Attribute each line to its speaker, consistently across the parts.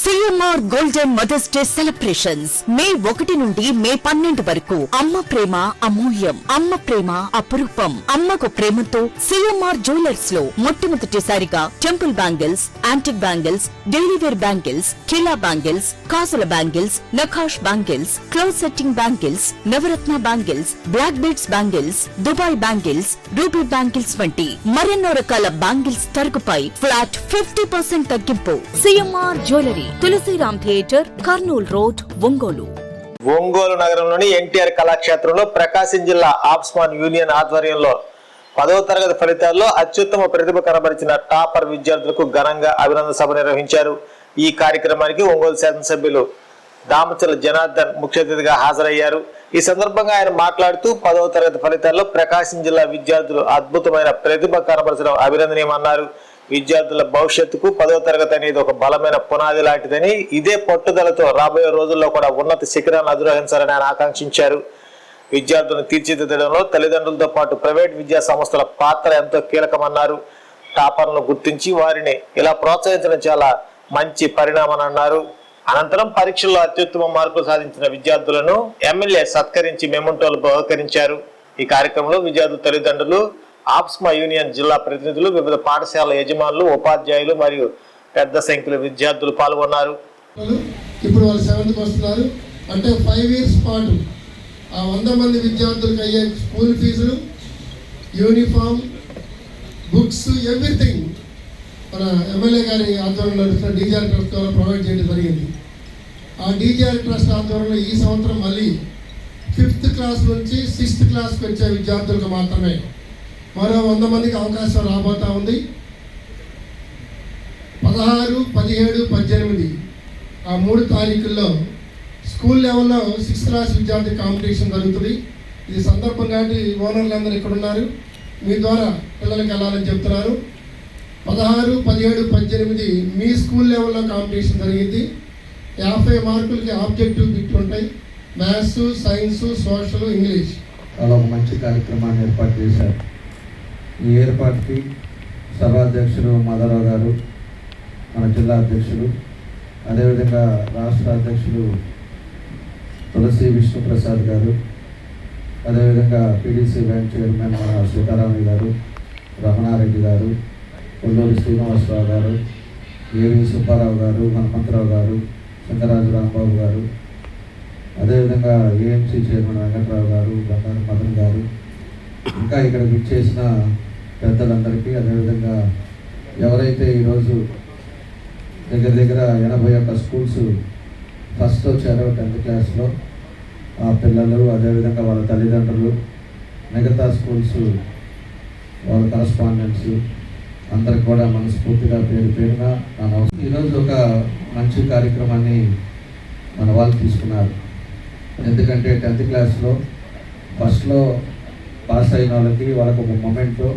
Speaker 1: CMR Golden Mother's Day Celebrations May 1 నుండి మే 12 వరకు అమ్మ ప్రేమ అమూల్యం, అమ్మ ప్రేమ అపురూపం. అమ్మకు ప్రేమతో CMR జ్యువెలర్స్ లో మొట్టమొదటిసారిగా temple bangles, antique bangles, daily wear bangles, కిలా బ్యాంగిల్స్, కాసుల బ్యాంగిల్స్, నఖాష్ బ్యాంగిల్స్, క్లోజ్ సెట్టింగ్ బ్యాంగిల్స్, నవరత్న bangles, black beads bangles, Dubai bangles, ruby bangles వంటి మరెన్నో రకాల బ్యాంగిల్స్ తరుగుపై ఫ్లాట్ 50% తగ్గింపు. CMR jewellery, Tulasiram theatre, Kurnool road, Ongole.
Speaker 2: Ongole నగరంలోని ఎన్టీఆర్ కళాక్షేత్రంలో ప్రకాశం జిల్లా ఆప్స్మాన్ యూనియన్ ఆధ్వర్యంలో 10వ తరగతి ఫలితాల్లో అత్యుత్తమ ప్రతిభ కనబరిచిన టాపర్ విద్యార్థులకు ఘనంగా అభినందన సభ నిర్వహించారు. ఈ కార్యక్రమానికి ఒంగోలు శాసనసభ్యులు దామచల జనార్దన్ ముఖ్య అతిథిగా హాజరయ్యారు. ఈ సందర్భంగా ఆయన మాట్లాడుతూ 10వ తరగతి ఫలితాల్లో ప్రకాశం జిల్లా విద్యార్థులు అద్భుతమైన ప్రతిభ కనబరచడం అభినందనీయమన్నారు. విద్యార్థుల భవిష్యత్తుకు 10వ తరగతి అనేది ఒక బలమైన పునాది లాంటిదని, ఇదే పట్టుదలతో రాబోయే రోజుల్లో కూడా ఉన్నత శిఖరాలను అధిరోహించాలని ఆయన ఆకాంక్షించారు. విద్యార్థులను తీర్చిదిద్దడంలో తల్లిదండ్రులతో పాటు ప్రైవేట్ విద్యా సంస్థల పాత్ర ఎంతో కీలకమన్నారు. టాపర్లను గుర్తించి వారిని ఇలా ప్రోత్సహించడం చాలా మంచి పరిణామం అన్నారు. అనంతరం పరీక్షల్లో అత్యుత్తమ మార్కులు సాధించిన విద్యార్థులను ఎమ్మెల్యే సత్కరించి మెమంటోలు బహుకరించారు. ఈ కార్యక్రమంలో విద్యార్థుల తల్లిదండ్రులు, ఆప్స్మా యూనియన్ జిల్లా ప్రతినిధులు, వివిధ పాఠశాల యజమానులు, ఉపాధ్యాయులు మరియు పెద్ద సంఖ్యలో విద్యార్థులు పాల్గొన్నారు.
Speaker 3: ఇప్పుడు వాళ్ళు 7th వస్తున్నారు అంటే 5 years పాటు ఆ 100 మంది విద్యార్థులకు అయ్యే స్కూల్ ఫీజులు, యూనిఫామ్, బుక్స్, ఎవ్రీథింగ్ మన ఎమ్మెల్యే గారి ఆధ్వర్యంలో డీజీఆర్ ట్రస్ట్ ద్వారా ప్రొవైడ్ చేయడం జరిగింది. ఆ డీజీఆర్ ట్రస్ట్ ఆధ్వర్యంలో ఈ సంవత్సరం మళ్ళీ 5th క్లాస్ నుంచి 6th క్లాస్కి వచ్చే విద్యార్థులకు మాత్రమే మరో 100 మందికి అవకాశం రాబోతా ఉంది. 16, 17, 18 ఆ 3 తారీఖుల్లో స్కూల్ లెవెల్లో 6th క్లాస్ విద్యార్థి కాంపిటీషన్ జరుగుతుంది. ఇది సందర్భంగా ఓనర్లు అందరూ ఇక్కడ ఉన్నారు, మీ ద్వారా పిల్లలకి వెళ్ళాలని చెప్తున్నారు. 16, 17, 18 మీ స్కూల్ లెవెల్లో కాంపిటీషన్ జరిగింది. 50 మార్కులకి ఆబ్జెక్టివ్ బిట్ ఉంటాయి. Maths, science, social, English.
Speaker 4: అలా ఒక మంచి కార్యక్రమాన్ని ఏర్పాటు చేశారు. ఈ ఏర్పాటుకి సభాధ్యక్షులు మాధవరావు గారు, మన జిల్లా అధ్యక్షులు, అదేవిధంగా రాష్ట్ర అధ్యక్షులు తులసి విష్ణుప్రసాద్ గారు, అదేవిధంగా పీడీసీ బ్యాంక్ చైర్మన్ మన సీతారామయ్య గారు, రమణారెడ్డి గారు, కొల్లూరి శ్రీనివాసరావు గారు, ఏవి సుబ్బారావు గారు, హనుమంతరావు గారు, శంకరాజు రాంబాబు గారు, అదేవిధంగా ఏఎంసీ చైర్మన్ వెంకట్రావు గారు, బంగారు మదన్ గారు, ఇంకా ఇక్కడ విచ్చేసిన పెద్దలందరికీ, అదేవిధంగా ఎవరైతే ఈరోజు దగ్గర 81 స్కూల్స్ ఫస్ట్ వచ్చారో 10th క్లాస్లో ఆ పిల్లలు, అదేవిధంగా వాళ్ళ తల్లిదండ్రులు, మిగతా స్కూల్స్ వాళ్ళ కరస్పాండెంట్స్ అందరికి కూడా మనస్ఫూర్తిగా పేరున ఈరోజు ఒక మంచి కార్యక్రమాన్ని మన వాళ్ళు తీసుకున్నారు. ఎందుకంటే 10th క్లాస్లో ఫస్ట్లో పాస్ అయిన వాళ్ళకి ఒక మొమెంట్లో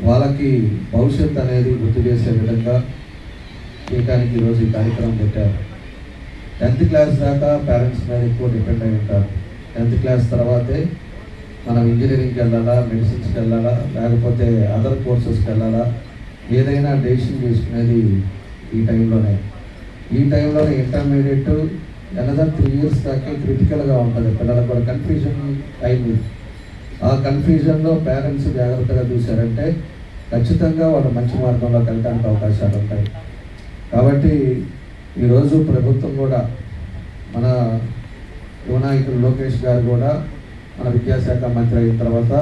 Speaker 4: వాళ్ళకి భవిష్యత్తు అనేది గుర్తు చేసే విధంగా చేయడానికి ఈరోజు ఈ కార్యక్రమం పెట్టారు. 10th క్లాస్ దాకా పేరెంట్స్ మీద ఎక్కువ డిపెండ్ అయి ఉంటారు. 10th క్లాస్ తర్వాతే మనం ఇంజనీరింగ్కి వెళ్ళాలా, మెడిసిన్స్కి వెళ్ళాలా, లేకపోతే అదర్ కోర్సెస్కి వెళ్ళాలా, ఏదైనా డెసిషన్ తీసుకునేది ఈ టైంలోనే. ఈ టైంలోనే ఇంటర్మీడియట్ అనదర్ 3 years దాకా క్రిటికల్గా ఉంటుంది. పిల్లలకు కూడా కన్ఫ్యూజన్ అయింది. ఆ కన్ఫ్యూజన్లో పేరెంట్స్ జాగ్రత్తగా చూశారంటే ఖచ్చితంగా వాళ్ళు మంచి మార్గంలో వెళ్ళడానికి అవకాశాలు ఉంటాయి. కాబట్టి ఈరోజు ప్రభుత్వం కూడా, మన యువనాయకులు లోకేష్ గారు కూడా మన విద్యాశాఖ మంత్రి అయిన తర్వాత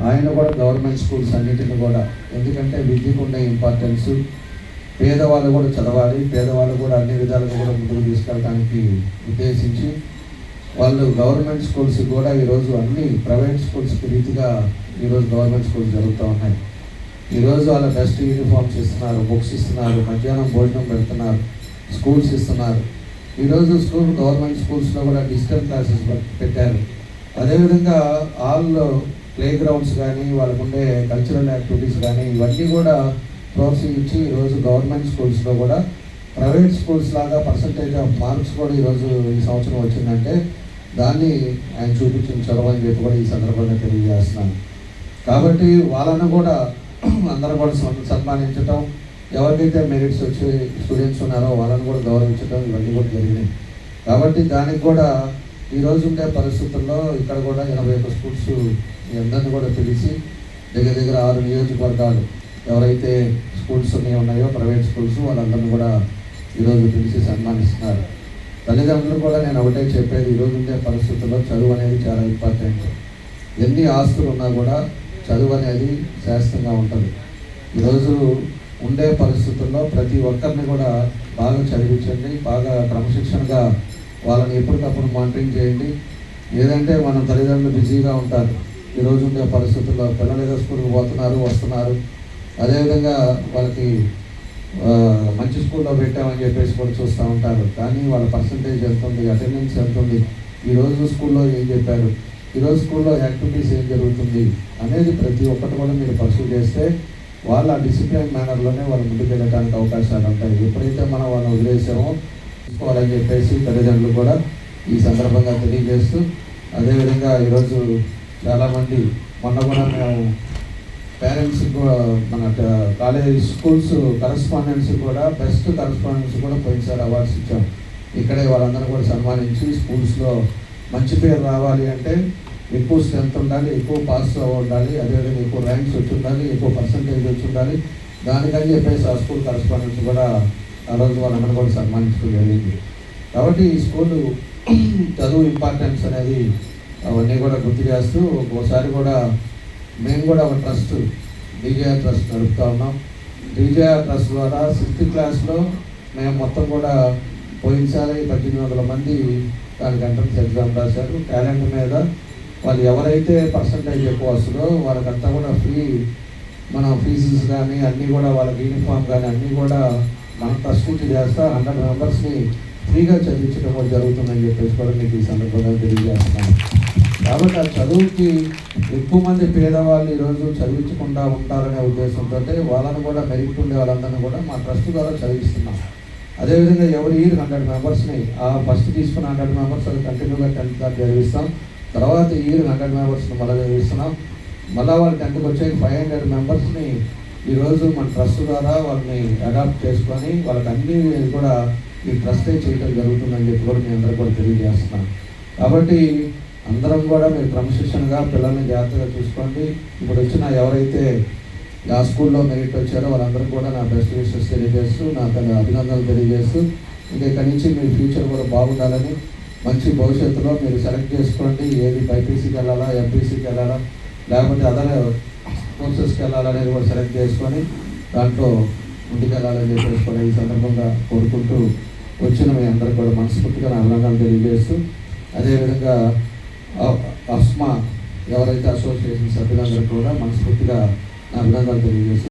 Speaker 4: ఆయన కూడా గవర్నమెంట్ స్కూల్స్ అన్నింటినీ కూడా, ఎందుకంటే విద్యకు ఉండే ఇంపార్టెన్స్, పేదవాళ్ళు కూడా చదవాలి, పేదవాళ్ళు కూడా అన్ని విధాలుగా కూడా ముందుకు తీసుకెళ్ళడానికి ఉద్దేశించి వాళ్ళు గవర్నమెంట్ స్కూల్స్ కూడా ఈరోజు అన్ని ప్రైవేట్ స్కూల్స్కి రీతిగా ఈరోజు గవర్నమెంట్ స్కూల్స్ జరుగుతూ ఉన్నాయి. ఈరోజు వాళ్ళ బెస్ట్ యూనిఫామ్స్ ఇస్తున్నారు, బుక్స్ ఇస్తున్నారు, మధ్యాహ్నం భోజనం పెడుతున్నారు, స్కూల్స్ ఇస్తున్నారు. ఈరోజు గవర్నమెంట్ స్కూల్స్లో కూడా డిజిటల్ క్లాసెస్ పెట్టారు. అదేవిధంగా ఆల్ ప్లే గ్రౌండ్స్ కానీ, వాళ్ళకు ఉండే కల్చరల్ యాక్టివిటీస్ కానీ ఇవన్నీ కూడా ప్రోత్సహించి ఈరోజు గవర్నమెంట్ స్కూల్స్లో కూడా ప్రైవేట్ స్కూల్స్ లాగా పర్సంటేజ్ ఆఫ్ మార్క్స్ కూడా ఈరోజు ఈ సంవత్సరం వచ్చిందంటే దాన్ని ఆయన చూపించిన చొరవ అని చెప్పి కూడా ఈ సందర్భంగా తెలియజేస్తున్నాను. కాబట్టి వాళ్ళను కూడా అందరూ కూడా సన్మానించటం, ఎవరికైతే మెరిట్స్ వచ్చే స్టూడెంట్స్ ఉన్నారో వాళ్ళని కూడా గౌరవించడం ఇవన్నీ కూడా జరిగినాయి. కాబట్టి దానికి కూడా ఈరోజు ఉండే పరిస్థితుల్లో ఇక్కడ కూడా 81 స్కూల్స్ మీ అందరినీ కూడా పిలిచి దగ్గర 6 నియోజకవర్గాలు ఎవరైతే స్కూల్స్ ఉన్నాయో ప్రైవేట్ స్కూల్స్ వాళ్ళందరినీ కూడా ఈరోజు పిలిచి సన్మానిస్తున్నారు. తల్లిదండ్రులు కూడా నేను ఒకటే చెప్పేది, ఈరోజు ఉండే పరిస్థితుల్లో చదువు అనేది చాలా ఇంపార్టెంట్. ఎన్ని ఆస్తులు ఉన్నా కూడా చదువు అనేది శాస్త్రంగా ఉంటుంది. ఈరోజు ఉండే పరిస్థితుల్లో ప్రతి ఒక్కరిని కూడా బాగా చదివించండి, బాగా క్రమశిక్షణగా వాళ్ళని ఎప్పటికప్పుడు మానిటరింగ్ చేయండి. ఏదంటే మనం తల్లిదండ్రులు బిజీగా ఉంటారు. ఈరోజు ఉండే పరిస్థితుల్లో పిల్లలు ఏదో స్కూల్కి పోతున్నారు వస్తున్నారు, అదేవిధంగా వాళ్ళకి మంచి స్కూల్లో పెట్టామని చెప్పేసి కూడా చూస్తూ ఉంటారు. కానీ వాళ్ళ పర్సంటేజ్ ఎంత ఉంది, అటెండెన్స్ ఎంత ఉంది, ఈరోజు స్కూల్లో ఏం చెప్పారు, ఈరోజు స్కూల్లో యాక్టివిటీస్ ఏం జరుగుతుంది అనేది ప్రతి ఒక్కటి కూడా మీరు పర్సూ చేస్తే వాళ్ళ డిసిప్లిన్ మేనర్లోనే వాళ్ళు ముందుకు వెళ్ళడానికి అవకాశాలు ఉంటాయి. ఎప్పుడైతే మనం వాళ్ళని వదిలేసామో తీసుకోవాలని చెప్పేసి తల్లిదండ్రులు కూడా ఈ సందర్భంగా తెలియజేస్తూ, అదేవిధంగా ఈరోజు చాలామంది మొన్న కూడా మేము పేరెంట్స్ మన కాలేజ్ స్కూల్స్ కరస్పాండెంట్స్ కూడా బెస్ట్ కరస్పాండెంట్స్ కూడా పోయినసారి అవార్డ్స్ ఇచ్చాం. ఇక్కడే వాళ్ళందరూ కూడా సన్మానించి స్కూల్స్లో మంచి పేరు రావాలి అంటే ఎక్కువ స్ట్రెంత్ ఉండాలి, ఎక్కువ పాస్ ఉండాలి, అదేవిధంగా ఎక్కువ ర్యాంక్స్ వచ్చి ఉండాలి, ఎక్కువ పర్సంటేజ్ వచ్చి ఉండాలి. దానికని చెప్పేసి ఆ స్కూల్ కరస్పాండెంట్స్ కూడా ఆ రోజు వాళ్ళందరూ కూడా సన్మానించడం జరిగింది. కాబట్టి ఈ స్కూలు చదువు ఇంపార్టెన్స్ అనేది అవన్నీ కూడా గుర్తు చేస్తూ ఒకసారి కూడా మేము కూడా ఒక ట్రస్ట్ డీజేఆర్ ట్రస్ట్ నడుపుతా ఉన్నాం. డీజేఆర్ ట్రస్ట్ ద్వారా 6th క్లాస్లో మేము మొత్తం కూడా పోయినసారి 1800 మంది దానికి ఎంట్రన్స్ ఎగ్జామ్ రాశారు. టాలెంట్ మీద వాళ్ళు ఎవరైతే పర్సంటేజ్ ఎక్కువ వస్తుందో వాళ్ళకంతా కూడా ఫ్రీ, మన ఫీజెస్ కానీ అన్నీ కూడా వాళ్ళకి యూనిఫామ్ కానీ అన్నీ కూడా మనం ట్రస్ట్ నుంచి చేస్తా 100 మెంబర్స్ని ఫ్రీగా చదివించడం కూడా జరుగుతుందని చెప్పేసి కూడా మీకు ఈ సందర్భంగా తెలియజేస్తున్నాను. కాబట్టి ఆ చదువుకి ఎక్కువ మంది పేదవాళ్ళు ఈరోజు చదివించకుండా ఉంటారనే ఉద్దేశంతో వాళ్ళని కూడా మెరిట్ ఉండే వాళ్ళందరినీ కూడా మా ట్రస్ట్ ద్వారా చదివిస్తున్నాం. అదేవిధంగా ఎవరి ఇయర్ 100 మెంబర్స్ని ఆ ఫస్ట్ తీసుకున్న 100 మెంబర్స్ అది కంటిన్యూగా 10th దాకా చదివిస్తాం. తర్వాత ఇయర్ 100 మెంబర్స్ని మళ్ళీ చదివిస్తున్నాం. మళ్ళీ వాళ్ళు 10th వచ్చే 500 మెంబర్స్ని ఈరోజు మన ట్రస్ట్ ద్వారా వాళ్ళని అడాప్ట్ చేసుకొని వాళ్ళకి అన్ని కూడా ఈ ట్రస్టే చేయడం జరుగుతుందని చెప్పి కూడా మీ అందరూ కూడా తెలియజేస్తున్నాం. కాబట్టి అందరం కూడా మీరు క్రమశిక్షణగా పిల్లల్ని జాగ్రత్తగా చూసుకోండి. ఇప్పుడు వచ్చిన ఎవరైతే ఆ స్కూల్లో మెరిట్ వచ్చారో వాళ్ళందరూ కూడా నా బెస్ట్ విషెస్ తెలియజేస్తూ నాకు అభినందనలు తెలియజేస్తూ ఇంకా ఇక్కడి నుంచి మీ ఫ్యూచర్ కూడా బాగుండాలని మంచి భవిష్యత్తులో మీరు సెలెక్ట్ చేసుకోండి. ఏది బైపీసీకి వెళ్ళాలా, ఎంపీసీకి వెళ్ళాలా, లేకపోతే అదర్ కోర్సెస్కి వెళ్ళాలనేది కూడా సెలెక్ట్ చేసుకొని దాంట్లో ముందుకెళ్ళాలని చెప్పేసి కూడా ఈ సందర్భంగా కోరుకుంటూ వచ్చిన మీ అందరూ కూడా మనస్ఫూర్తిగా నా అభినందనలు తెలియజేస్తూ, అదేవిధంగా అస్మా ఎవరైతే అసోసియేషన్ సభ్యులందరూ కూడా మనస్ఫూర్తిగా నా అభినందనలు తెలియజేస్తూ